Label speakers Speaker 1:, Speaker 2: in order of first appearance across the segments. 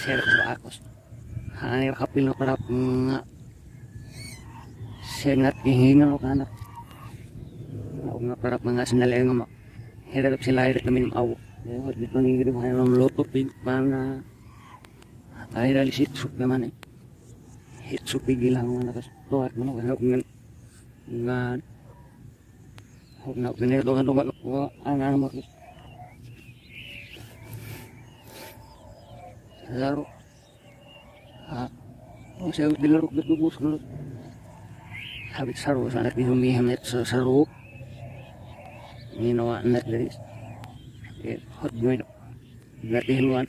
Speaker 1: share sa akos. Hanay kapil na para nga share ngat hihingan ko anak. Ako nga para mga sinalay nga hirap sila hirap namin awo. Dito nang gito mga loto pig mga ay dali sitsuk naman eh. Hitsuk pigil lang mga nakasuat mo na nga huwag na ganito ko ang mo laro o siya dilaro gagubos ko habit saro sa anak humiham net sa saro ginawa net dari hot mo gatiluan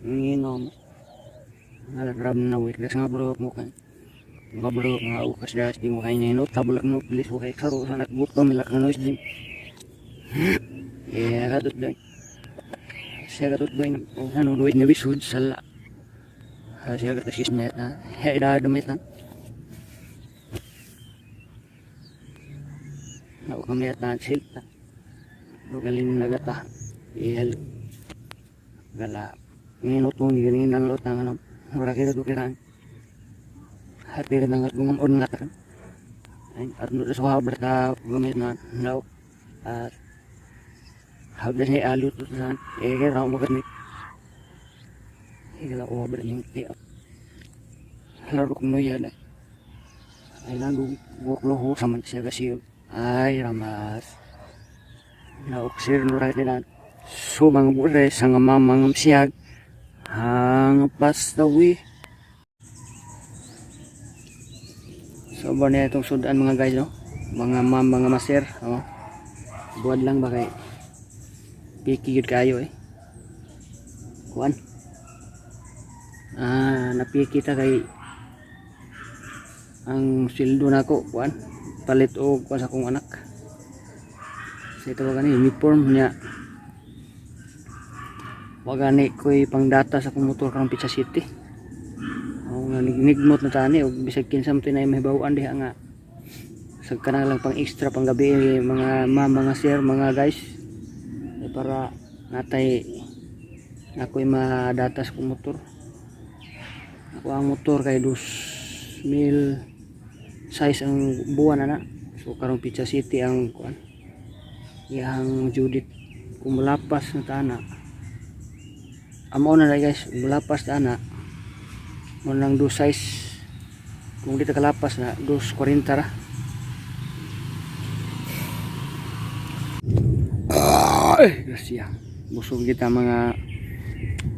Speaker 1: ginom nalagram na weakness nga bro mo kan mga bro nga ukas das di mo kay nino tabulak no please okay saro sa anak buto milak na noise din katut doon siya katut doon ano duit na bisud sala siya katasis net na heda damit na kami at na silta lugalin nagata ihal gala minut mo ganin ang lot ng ano wala kita tukiran hati rin ang atong on nga takan at nasa berta gamit na now at habis ni alut tu san kaya raw mo gani igala o berning tiap laro kuno ya na ay nang buklo sama siya kasi ay ramas nauksir nuray dinan sumang bure sang mamang siyag hang pastawi so ba niya itong sudan mga guys no mga mga master buwan lang ba kay piki yun kayo eh kuan napiki ta kay ang sildo nako kuan palit og kuan sa akong anak sa ito ba gani uniform niya wagani ko'y pang data sa akong motor karong Pizza City nga nigmot na tani og bisag kinsa mo tinay mahibawaan diha nga sag kana lang pang extra pang gabi mga mga sir mga guys para natay ako'y madata sa akong motor ako ang motor kay 2,000 size ang buwan na so karong Pizza City ang kuan yang Judith kumulapas na tana amo na guys mulapas na mo nang 2 size kung dito kalapas na 2.40 ra ay grasya busog kita mga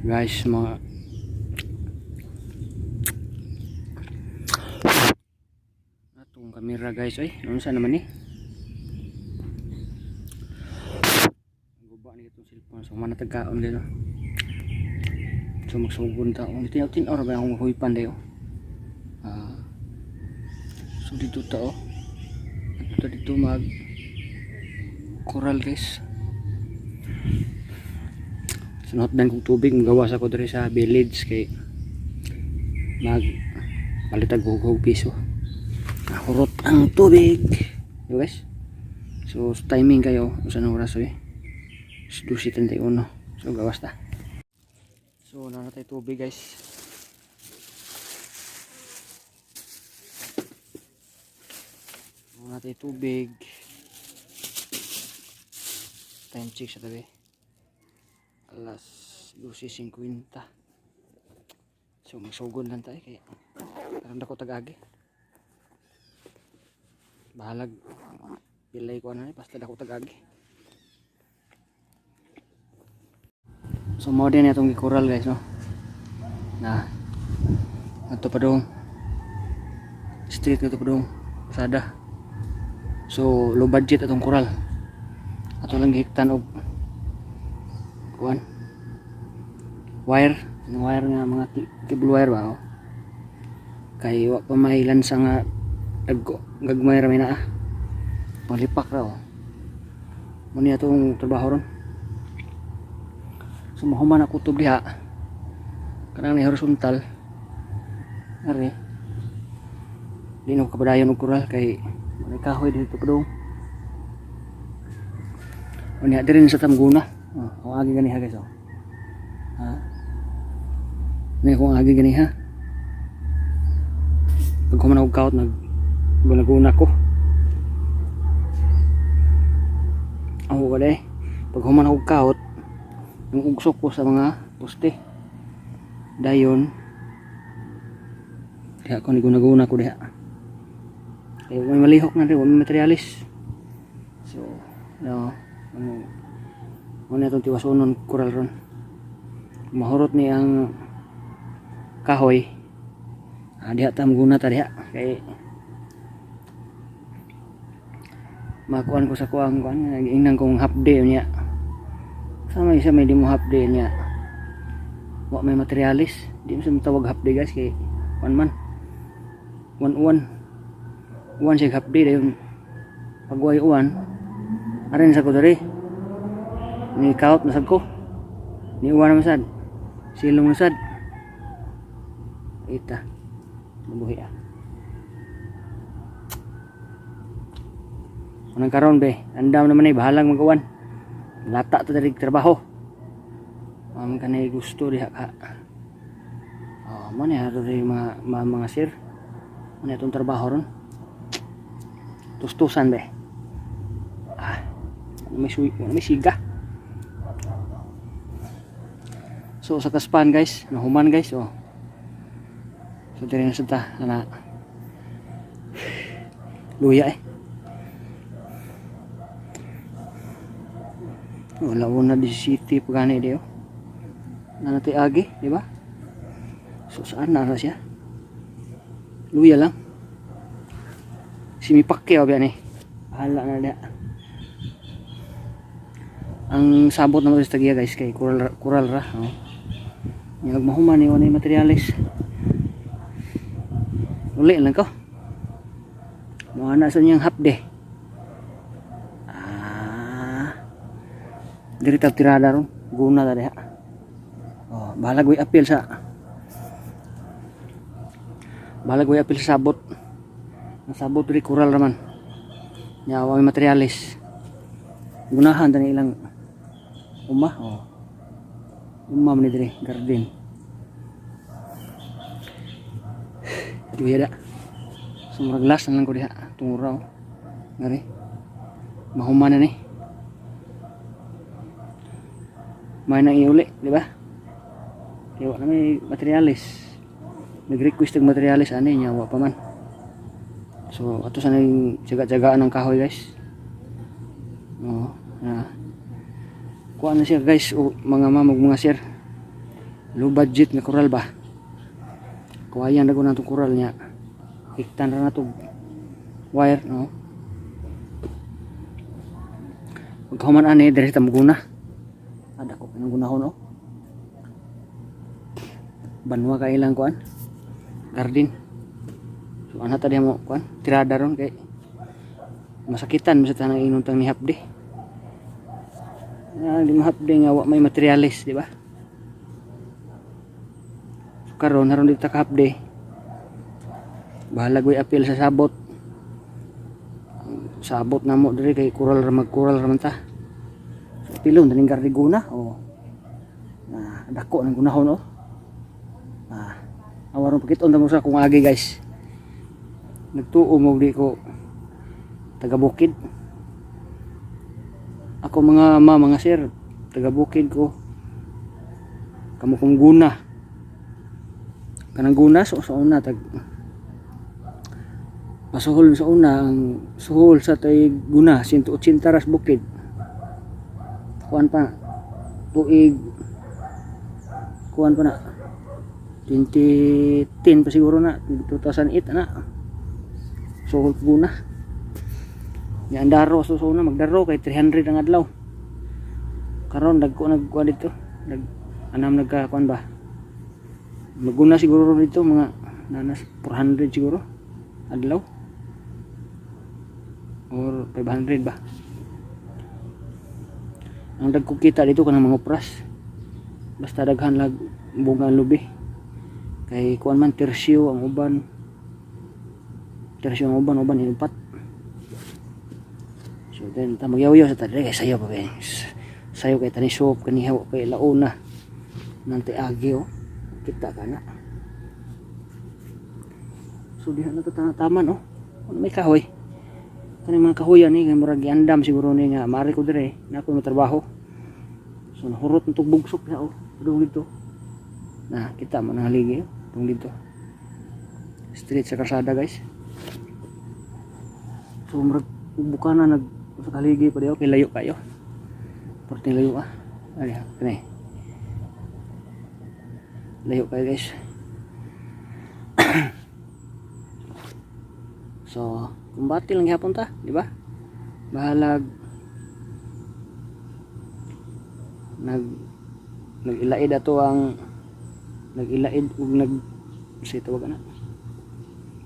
Speaker 1: guys mga atong kamera guys ay unsa naman ni guba ni itong cellphone so man tagkaon din no so magsugon ta ung tin or ba akong huipan dayo so dito ta dito mag coral guys sunod dan kong tubig magawas ako diri sa village kay mag palitag hugog piso hurot ang tubig guys so timing kayo usa na oras 2:31 so gawas ta so nanatay tubig guys nanatay tubig time check sa tabi alas 12:50 so magsugod lang tayo kaya karanda ko tagagi bahalag pilay ko na basta dako tagagi so mo din itong coral guys no na ato pa dong street nga to pa dong sada so low budget atong coral ato lang hiktan og kuan wire nga mga cable wire ba kay wa pa mahilan sa nga gagmay ra may na panglipak ra mo niya itong trabaho ron so mahuman ako to diha kanang ni horizontal ari di na kapadayon og coral kay may kahoy dito pa daw o niya din sa tamguna ang agi gani ha guys Ngayon kung agi gani ha. Pag human og kaut naguna ko. Ako ba day? Pag human og kaut, ang ugsok ko sa mga poste. Dayon diha ko naguna ko diha. Kaya may malihok na rin, may materialis. So, no, ano itong tiwasunon kural ron. Mahurot ni ang kahoy. Diha ta maguna ta diha. Kay makuan ko sa kuang kuan, nag-ingnan kong half day niya. Sama isa may di mo half day niya. Wa may materialis, di mo sa matawag half day guys kay kuan man. One siya half day dayon pagway uwan. Arin sa ko diri. Ni kaut na sad ko. Ni uwan na sad. Silong na sad. Ita. Mabuhi ah. Anong karon be? Andam naman ay bahalang magawan. Lata to diri trabaho. Ang kanay gusto diha ka. Mo ni haro ri mga sir. Ano itong trabaho ron? Tustusan be. May siga. So sa kaspan guys, nahuman guys oh. So diri na sada na luya eh. Wala na di city pagani di oh. Nanati agi, di ba? So saan na siya? Luya lang. Simipakyaw ba ni? Hala na dia. Ang sabot naman sa tagiya guys kay kural ra. Oh. Yung mahuman ni wala materialis. Uli lang ko. Mga na sa niyang half day. Diri tag tirada ron. Guna ta diha. Oh, bahala koy apil sa sabot. Ang sabot diri kural raman. Nya wa may materialis. Gunahan tani ilang umah oh. Umah man diri garden. Duya da. Sumurag las lang ko diha tunguraw. Ngari. Mahuman na ni. May nang iuli, di ba? Kaya wala may materialis. Nag-request ng materialis ani niya wa pa man. So ato sa nang jaga-jagaan ng kahoy guys. Oh, na. Kuha na siya guys o mga mamag mga sir. Low budget na coral ba? Kuhayan na ko na itong coral niya. Hiktan na ito wire no. Pagkahuman ani dire ta maguna. Ada ko pinang gunahon oh. Banwa ka ilang kuan. Garden. So ana ta diha mo kuan, tirada ron kay masakitan sa tanang inuntang ni hapde. Di mahapde nga wa may materialis, di ba? So karon haron dito ka hapde. Bahala koy apil sa sabot. Sabot na mo diri kay kural ra magkural ra man ta. Pilon daning gardiguna oh. Nah, dako nang gunahon oh. Awaron pakiton ta mo sa kung agi guys. Nagtuo mo di ko taga bukid. Ako mga sir, taga bukid ko. Kamo kong guna. Kanang guna so sa una tag pasuhol sa una ang suhol sa tay guna 180 ras bukid. Kuan pa tuig kuan pa na 2010 pa siguro na 2008 na so guna yan daro so na magdaro kay 300 ang adlaw karon nagkuan dito nagkakuan ba maguna siguro dito mga nanas 400 siguro adlaw or 500 ba. Ang dagkukita dito kanang mga pras. Basta daghan lag bunga lubi. Kay kuan man tersyo ang uban. Tersyo ang uban inupat. So then ta magyaw-yaw sa tadi kay sayo pa kay. Sayo kay tani soup kani hawa kay launa. Nante agi oh. kita ka na. So diha na to taman oh. Ano may kahoy? Kaning mga kahoyan ni murag giandam siguro ni nga mari ko dire na ako matrabaho. So nahurot nito bugsok na oh. Dong dito. Nah, kita mo nang haligi dong dito. Street sa kalsada guys. So murag buka na nag sa haligi pa diyo kay layo kayo. Porting layo ah. Ari kani. Layo kayo guys. So, kumbati lang gihapon ta, di ba? Bahalag nagilaid ato ang nagilaid ug say tawag ana.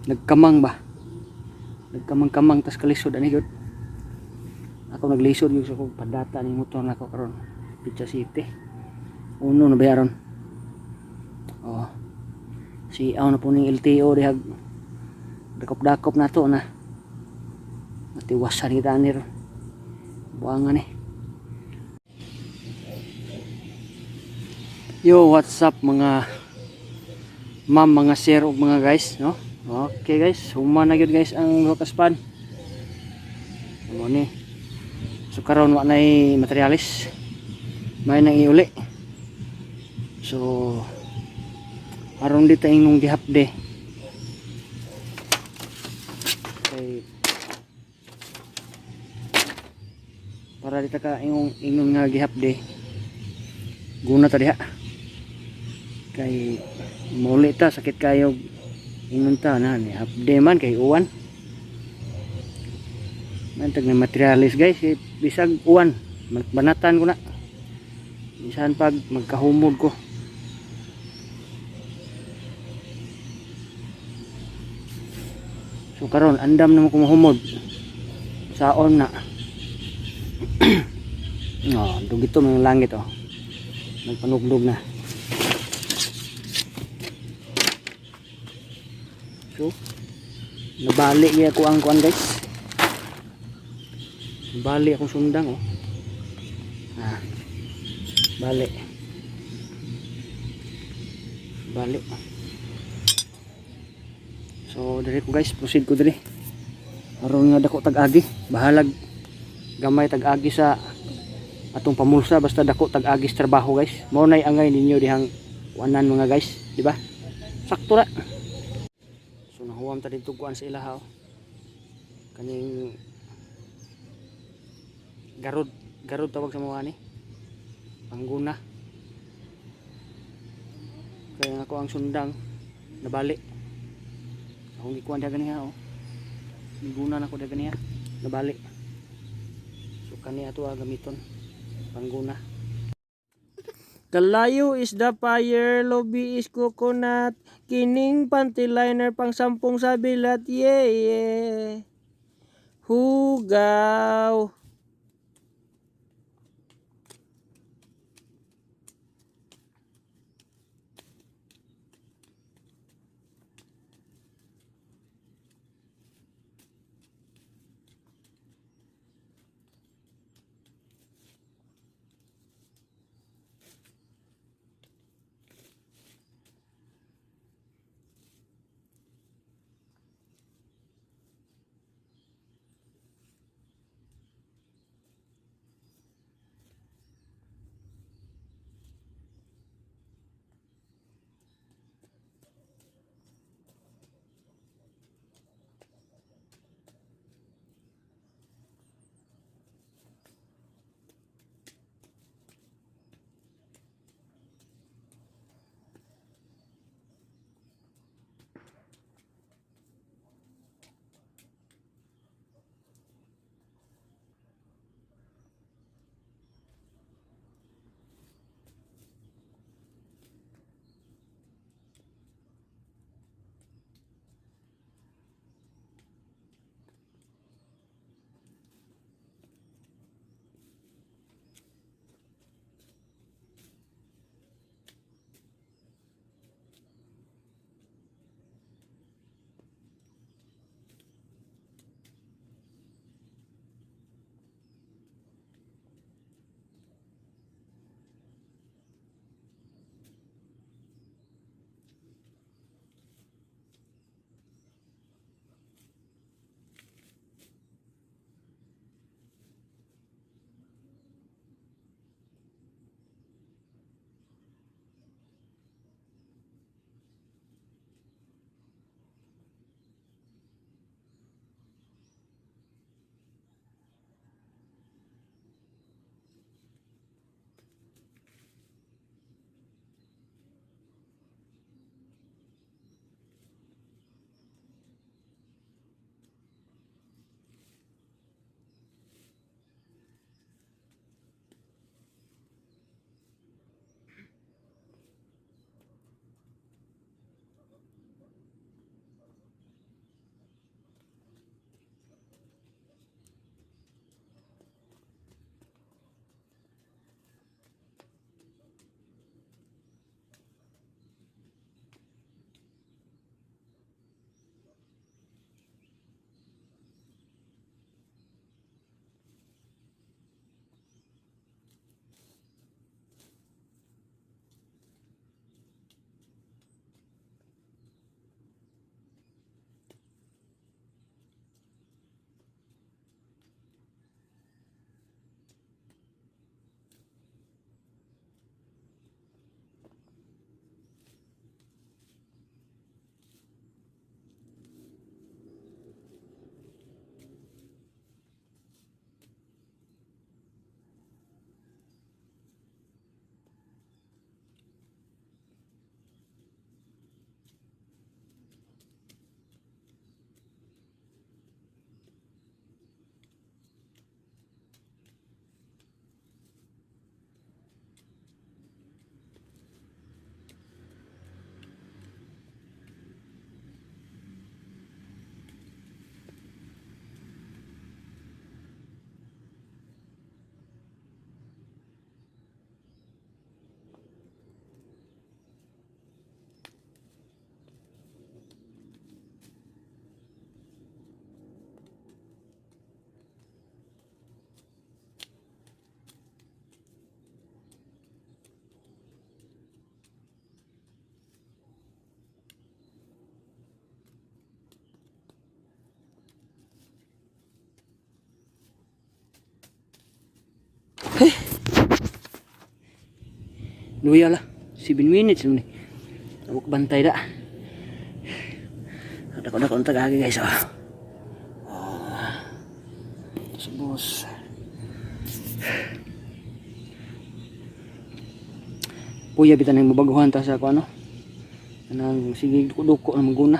Speaker 1: Nagkamang ba? Nagkamang-kamang tas kalisod ani gyud. Ako naglisod yung sa kong padata ni motor nako karon. Picha City. Uno na bayaron. Oh. Si aw na po ning LTO dihag dakop-dakop na to na. Matiwasan kita ni ron. Buangan eh. Yo, what's up mga ma'am, mga sir ug mga guys, no? Okay guys, huma na gyud guys ang Lucas Pan. Mo ni. So karon wa nay materialis. May nang iuli. So aron dito ingong gihapde. Okay. Para dito ka ingong nga gihapde. Guna ta diha. Kay muli ta sakit kayo ingon ta na ni hapde man kay uwan. Mantag na materialis guys, bisag uwan banatan ko na. Bisan pag magkahumod ko. So karon andam na mo kumahumod. Saon na. Oh, dugito may langit oh. Nagpanugdog na. So nabali gyud ako ang kuan guys. Bali akong sundang oh. Ah. Bali. Bali. So dire ko guys, proceed ko dire. Aron nga dako tag-agi, bahalag gamay tag-agi sa atong pamulsa basta dako tag-agi sa trabaho guys. Mao nay angay ninyo dihang wanan mga guys, di ba? Sakto ra. So nahuwam ta dito kuan sa ilaha oh. Kaning garod tawag sa mga ni pangguna kaya ako ang sundang nabali akong gikuan daga niya oh guna na ko daga niya nabali so kaniya to gamiton pangguna. Kalayo is the fire, lobby is coconut, kining panty liner pang 10 sa bilat, yeah. Hugaw. Luya lah. 7 minutes ni. Awak bantay da. Dako-dako ang tagagi guys. Bos. Puya bitan yang mabaguhan ta sa ako ano. Kanang sige duko-duko na maguna.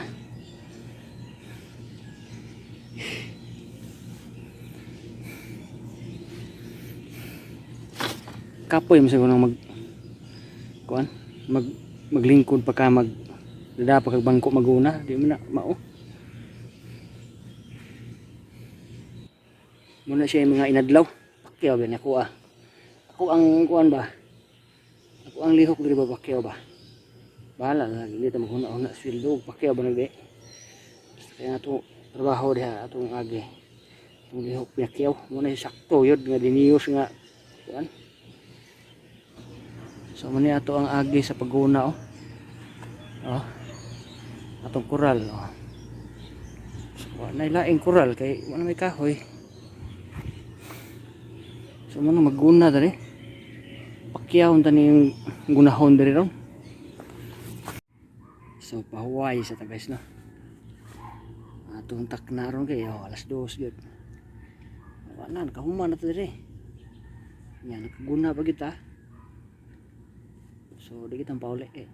Speaker 1: Kapoy mo siguro mag kuan maglingkod pa ka dada pa kag bangko maguna di mo na mao. Muna siya yung mga inadlaw. Pakyaw ba ako ah. Ako ang kuan ba? Ako ang lihok diri ba pakyaw ba? Bahala na dito maghuna-huna sweldo pakyaw ba nagdi. Kaya ato trabaho diha atong agi. Atong lihok pakyaw muna siya sakto yun nga diniyos nga kuan. So muna ato ang agi sa paghuna oh. Oh. Atong koral oh. So nailaing koral kay wala may kahoy. So muna magguna dari. Pakyawon tani yung gunahon dari ron. So pahuway sa ta guys no. Atong takna ron kay alas 2 gyud. Wala na kahuman na ta dari. Nya nakaguna pa kita. So di kita pauli eh.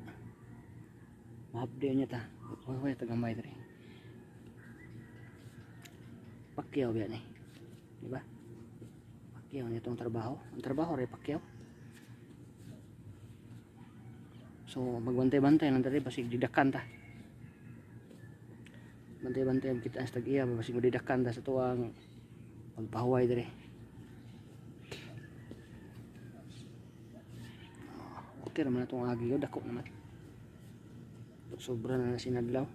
Speaker 1: Mahabdi niya ta. Hoy tagamay dari. Pakyaw ba ni. Di ba? Pakyaw nitong trabaho. Ang trabaho rin pakyaw. So magbantay-bantay lang tadi basig didakan ta. Bantay-bantay ang kita sa tag-iya basig didakan ta sa tuwang pagpahuway diri. Okay naman itong agi ko, dako naman. Sobra na sinadlaw.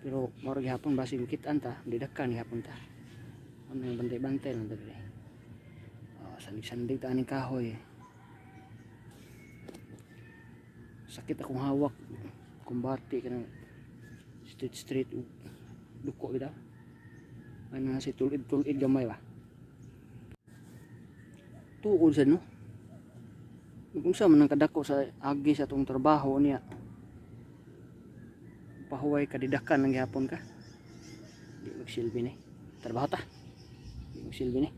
Speaker 1: Pero mao gihapon basig kitaan ta, didakan gihapon ta. Ano yung bantay-bantay lang diri. Sandig-sandig ta aning kahoy. Sakit akong hawak. Kumbati ka ng straight duko bitaw. Ano si tulid gamay ba? Tuod sa no. Kung sa man ang kadako sa agi sa tong trabaho niya. Pahuway ka didakan ng gihapon ka. Di magsilbi ni. Trabaho ta. Di magsilbi ni.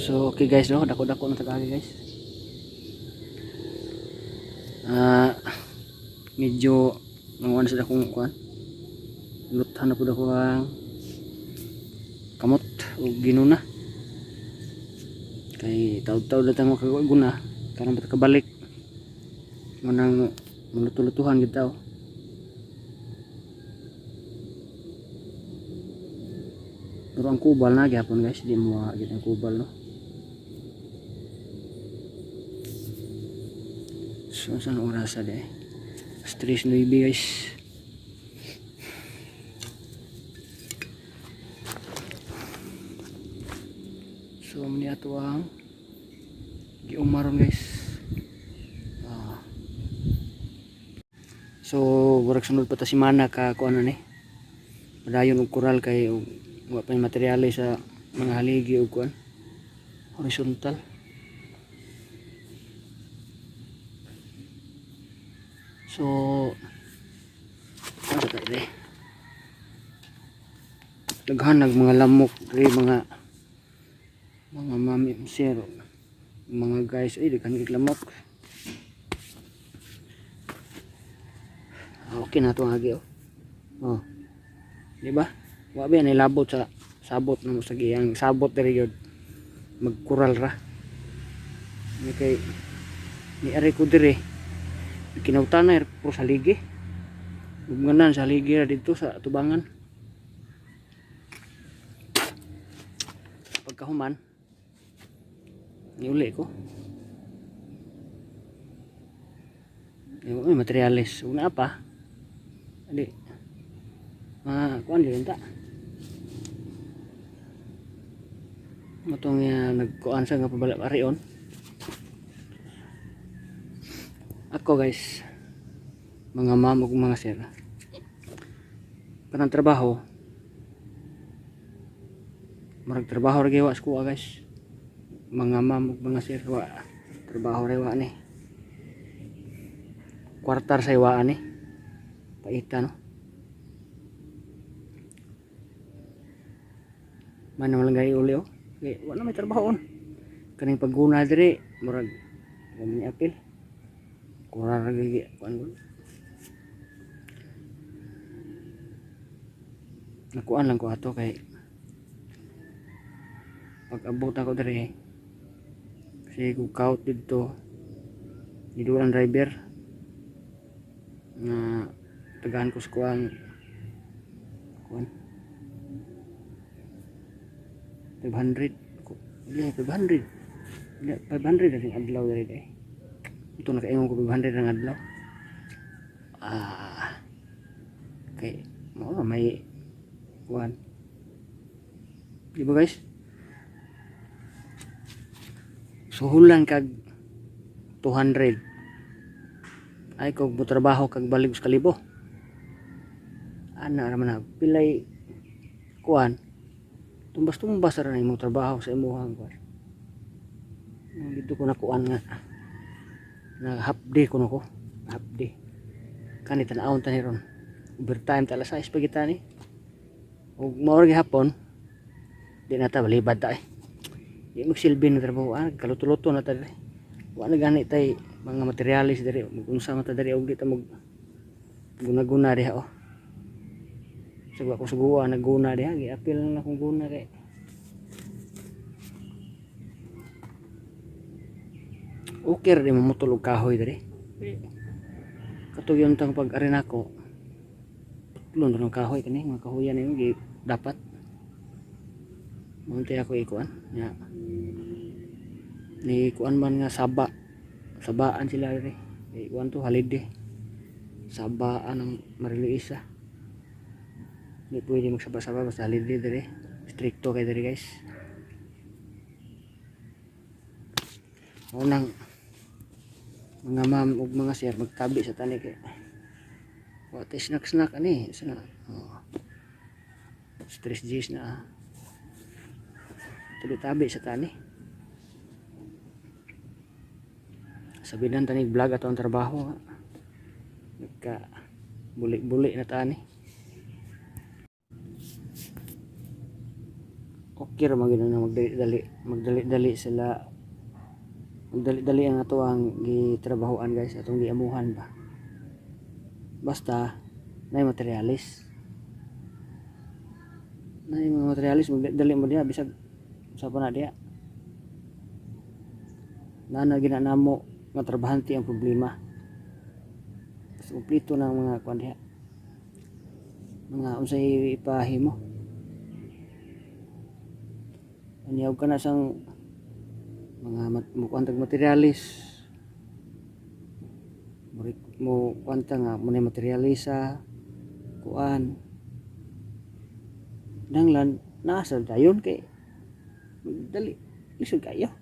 Speaker 1: So okay guys, no, dako-dako na tagagi guys. Medyo nanguan sa akong kuan. Luthan na pud ako ang kamot o ginuna. Kay taud-taud na tang makaguna karang bata kabalik. Manang maluto-lutuhan gid taw. Pero ang kubal na gyapon guys, di mo gid ang kubal no. So saan oras ade? Stress no ibi guys. So muni ato ang giumaron guys. So warag sunod pa ta semana ka kuan ni. Padayon og koral kay wa pa materyales sa mga haligi og kuan horizontal. So ano ta dire? Daghan nag mga lamok diri mga mami sir mga guys ay daghan gid lamok. Okay na to ang agi oh. Di ba? Wa ba ni labot sa sabot na mo sa giyang sabot diri gyud magkural ra. Ni kay ni ari ko diri kinautanay pro sa ligi. Gumganan sa ligi ra dito sa tubangan. Pagkahuman niuli ko. Yung materialis una pa. Ali. Kuan din ta. Matong nagkuan sa nga pabalik arion. Ako guys, mga ma'am ug mga sir. Kanang trabaho. Marag trabaho ra gyud sa kuha guys. Mga ma'am ug mga sir wa trabaho ra wa ni. Kwartar sa iwaan ni. Paita no. Man naman lang uli oh. Okay, wala may trabaho on. Kaning pagguna diri murag gani apil. Kurar lagi kuan. Nakuan lang ko ato kay pag abot ako diri kasi ko kaut dito idulan driver na tagahan ko sa kuan 500 yeah, 500 ang adlaw diri day. Ito nakaingon ko 500 ang adlaw. Okay, may kuan. Di ba guys? Suhulan kag 200. Ay kog trabaho kag balik sa kalibo. Ana ra man na pilay kuan. Tumbas-tumbas ra na imong trabaho sa imong kuan. Dito ko nakuan nga na half day ko nako. Half day. Kani tan-awon tani ron. Overtime ta alas 6 pagita ni. Ug mao ra hapon di na ta balibad ta eh. Di magsilbi na trabaho kaluto-luto na ta diri. Wa na gani tay mga materialis diri unsa man ta diri og di ta mag guna-guna diha oh. Suga ko suguwa nagguna diha giapil na akong guna kay okay ra di mamutol og kahoy diri. Katong yung tang pag-arena ko tutlon ra ng kahoy kani mga kahoyan ni dapat munti ako ikuan nya ni kuan man nga sabaan sila diri ikuan to halide sabaan ng Mariliisa di pwede magsaba-saba basta halide diri stricto kay diri guys. Unang mga ma'am ug mga sir magtabi sa tani kay what snack ani sana stress G's na tabi sa tani sabihan tani vlog ato ang trabaho nagka buli-buli na tani. Okay. sekir magino na magdali sila, magdali ang ato ang gitrabahoan guys, atong giamuhan ba. Basta nay materialis, magdali mo diha bisag sa pa na diha na ginanamo nga trabahante ang problema. Basta kumplito ng mga kuan diha, mga unsay ipahimo. Anyawag ka na sang mga mukuantag materialis, mo kuanta nga muna materialisa kuan nanglan nasa dayon kay dali lisod kayo.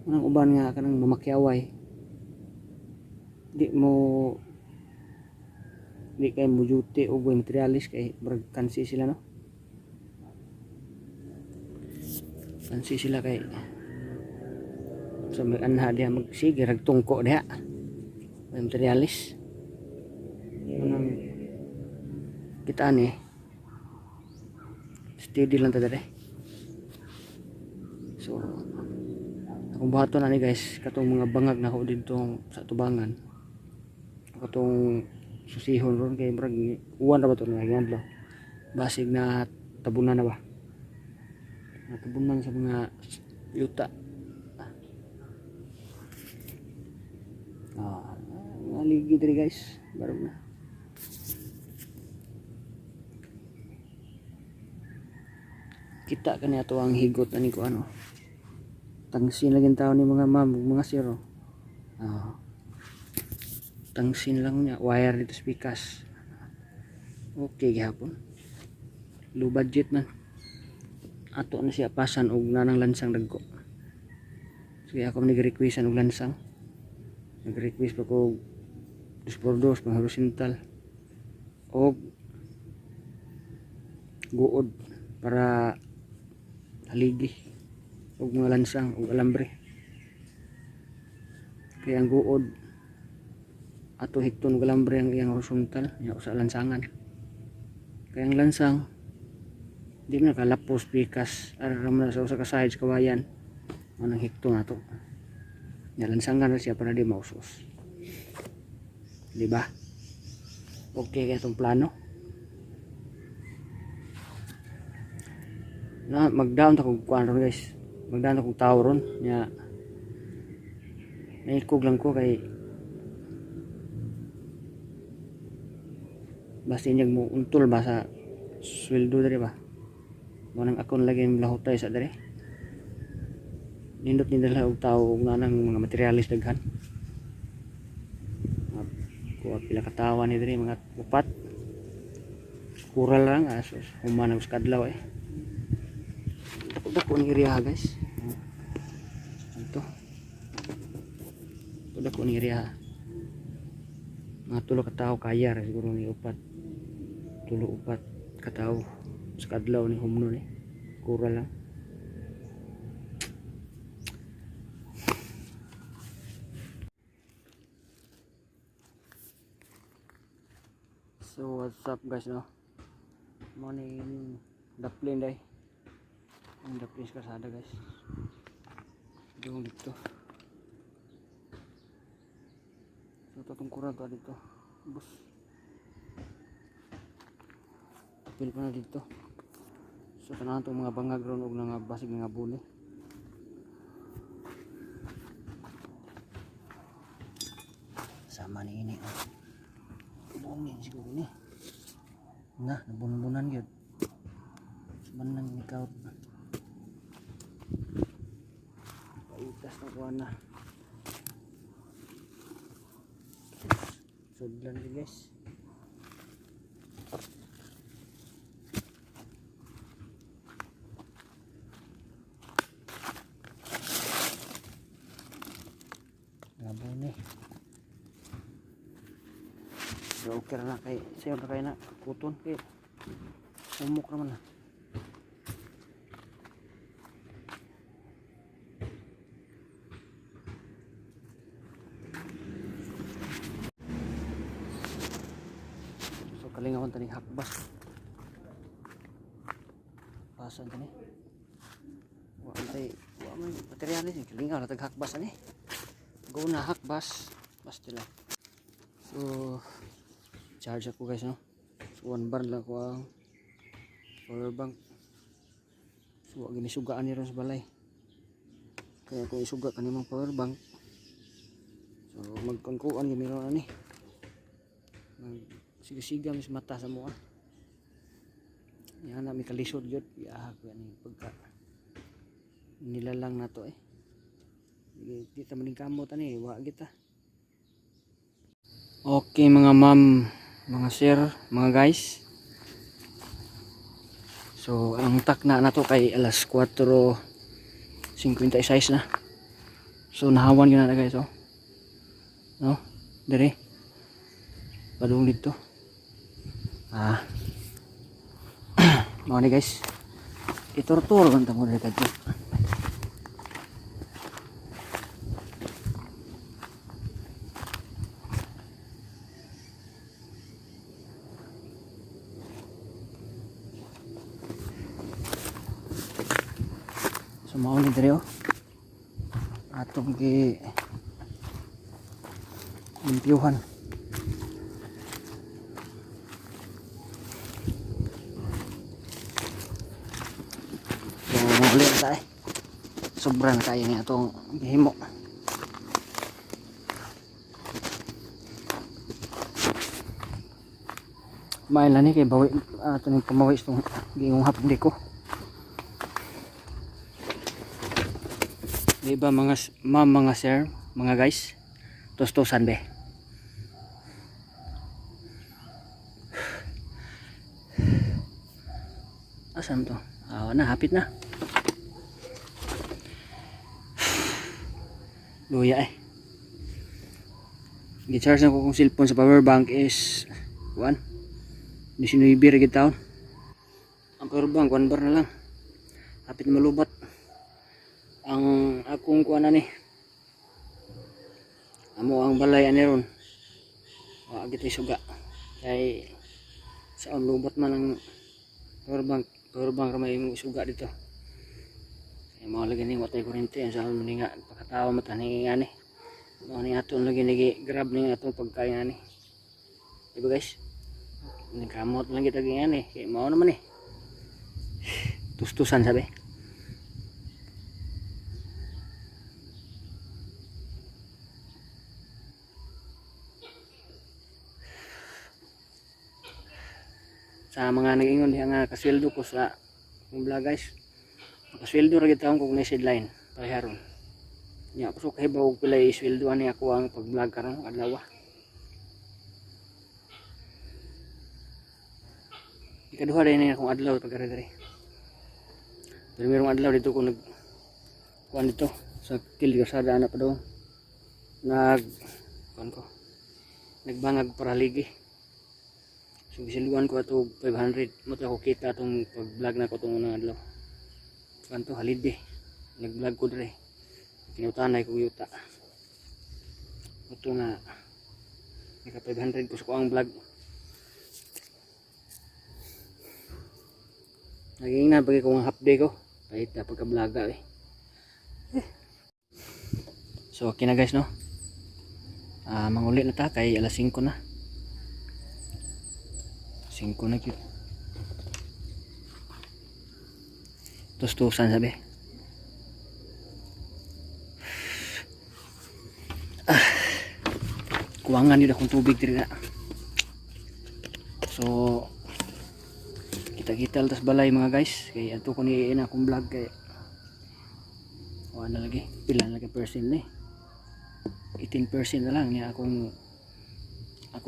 Speaker 1: Anong uban nga kanang mamakyaway, di kay mo duty o materialis kay brag kansi sila no, kansi sila kay so may anha diha magsige ragtungko diha may materialis nang kita ni steady lang ta dere. So akong buhaton na ni guys katong mga bangag na ako dito sa tubangan, katong susihon ron kay brag uwan ra ba to nga ginadlo basig na tabunan na ba, natabunan sa mga yuta. Naligi diri guys barog na. Kita kani ato ang higot ani ko ano, tangsin lagi tao ni mga ma'am mga siro. Tangsin lang niya wire dito sa pikas. Okay gihapon, low budget man ato na siya pasan og nanang lansang dagko. Sige ako nag-requestan og lansang, nag-request pa ko 2x2 pang horizontal og guod para haligi og mga lansang og alambre. Kaya ang guod ato higton og alambre ang iyang horizontal nya sa lansangan. Kaya ang lansang di man nakalapos pikas aram na sa usa ka sides kawayan anang higton ato nya lansangan na siya para di mausos, di ba? Okay kaya itong plano na magdown ta kog kuan ron guys, magdown ta kog tao ron nya naikog lang ko kay basta inyag mo untol ba sa sweldo dere ba mo nang akon lagi lahutay sa dere nindot nila og tao og nanang mga materialis daghan. Kuha pila katawa ni diri mga upat kural lang asos human og kadlaw dako ni area guys ito dako ni area mga tulo ka tawo kaya ra siguro ni upat katawo sa kadlaw ni humno ni kural lang. So what's up guys no, morning daplin day ang daplin sa kasada guys doon dito. So tatong kurang to dito bus tapil pa na dito. So tanahan itong mga bangag ron og nga basig nga buni. Sama ni ini bungin siguro ni na nabunbunan yun manang ikaw paitas na kuha na sudlan din guys. Ngabon eh so okay na kay sayo na kay na kuton kay umok naman na. So kalingawon tani hakbas. Pasan tani. Wa man materialis ni kalingaw na tag hakbas ani. Go na hakbas basta lang. So charge ako guys no. So 1 bar lang ko ang power bank. So gini sugaan ni ron sa balay. Kaya kung isuga kanimong power bank. So magkangkuan gini ron ani. Siga-siga mis mata sa mua. Yan na mi kalisod jud iahak yan pagka nilalang nato eh. Di ta maning kamot ani wa kita. Okay mga ma'am, mga sir, mga guys. So ang takna nato kay alas 4:56 na. So nahawan gyud na guys oh. No? Dire. Padung dito. Mga ni guys. Itur-tur kan tamo diri kadto. So mao ni diri oh. Atong gi limpyuhan. Ulit tayo. Sobrang kaya niya itong gihimo. Main lang ni kay bawi ito ni pamawi itong gingong hapon di ko. Diba mga ma'am, mga sir, mga guys, tostosan be. Asan to? Na, hapit na. Luya eh. Gi-charge na ko kung cellphone sa power bank is 19 rig taon. Ang power bank 1 bar na lang. Hapit na malubat. Ang akong kuan ani. Amo ang balay ani ron. Wa gid suga. Kay sa lubat man ang power bank ramay imong suga dito. Kay mao lagi ning watay kuryente sa ni nga pakatawa mata ni ani. Mao ni aton lagi ni grab ni atong pagkain ani. Diba guys? Ni kamot lang kita ani. Kay mao naman eh. Tustusan sabi. Sa mga nag-ingon diha nga kasweldo ko sa akong vlog guys. Kasweldo ra gid taon kog na sideline pareharon. Nya so kahibaw og pila isweldo ani ako ang pag-vlog karon adlaw. Ikaduha din akong adlaw pagkara-diri. Primerong adlaw dito ko nag kuan dito sa Kilgasada ana pa daw. Nagbangag para ligi. So gisiluan ko ato 500 mo ako kita atong pag-vlog na ko tong unang adlaw. Kanto halide. Nag-vlog ko dire. Kinutanay ko yuta. Ito nga naka 500 ko sa ko ang vlog. Naging na bagay ko ang half day ko. Kahit na pagka-vloga eh. So okay na guys no. Manguli na ta kay alas 5 na. 5 na cute. Tustusan sabi. Kuwangan yun akong tubig diri na. So kita-kita tas balay mga guys. Kaya ato ko ni akong vlog kay na lagi. Pila na lagi percent ni. 18% na lang niya ako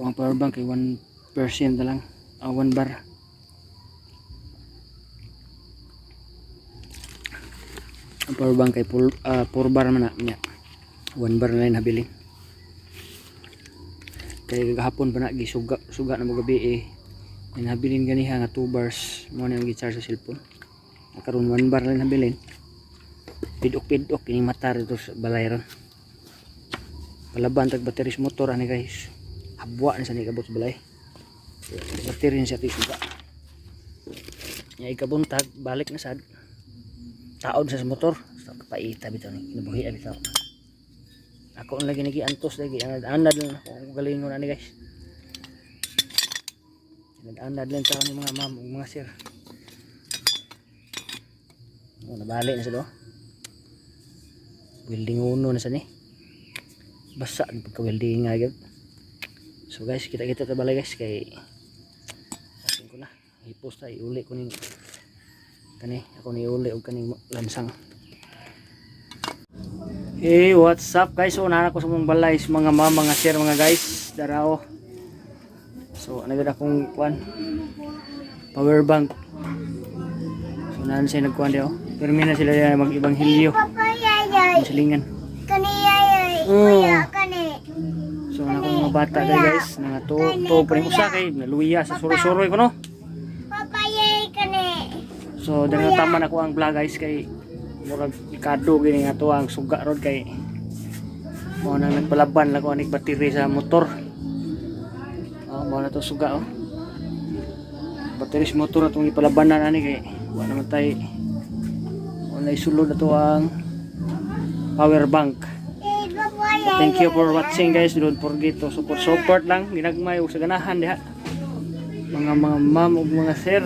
Speaker 1: ang power bank kay 1% na lang. 1 bar. Ang power bank kay 4 bar man na niya. 1 bar na lang nabili. Kay gahapon pa na gisuga na mo gabi eh. Nabilin ganiha nga 2 bars mo na yung gi-charge sa cellphone. Nakaroon 1 bar lang nabilin. Pidok ini mata dito sa balay ron. Palaban tag battery motor ani guys. Habwa na sa ni kabot sa balay. battery siya tisuga. Nya ikabuntag balik na sad. Taod sa motor. So paita bitaw ni kinabuhi bitaw. Ako ang lagi nagiantos lagi anad lang ako galingon ani guys. Anad lang taon ni mga ma'am ug mga sir. Oh, nabalik na sa do. Welding uno na sa ni. Basa ang pagka-welding nga gyud. So guys, kita-kita ta balay guys kay asin ko na. I-post ta iuli ko ning kani ako ni uli og kaning lansang. Hey, what's up guys? So nana ko sa mong balay sa mga mama, mga sir, mga guys, darao. So nagad akong kuan power bank. So nana siya nagkuan diyo. Pero mina sila mag-ibanghilyo. Silingan.
Speaker 2: Kaniyay, kuya, kani.
Speaker 1: So nako mga bata guys, mga to pa rin usa kay naluya sa suro-suroy ko no.
Speaker 2: Papayay, kani.
Speaker 1: So dahil tama na ko ang vlog guys kay murag ikado gini nga to ang suga rod kay mo nang nagpalaban lang ko aning battery sa motor. Oh, mo na to suga oh. Battery sa motor atong ipalabanan ani kay wa naman tay wala isulod na to ang power bank. So, thank you for watching guys. Don't forget to support lang ginagmay ug sa ganahan diha. Mga ma'am ug mga sir.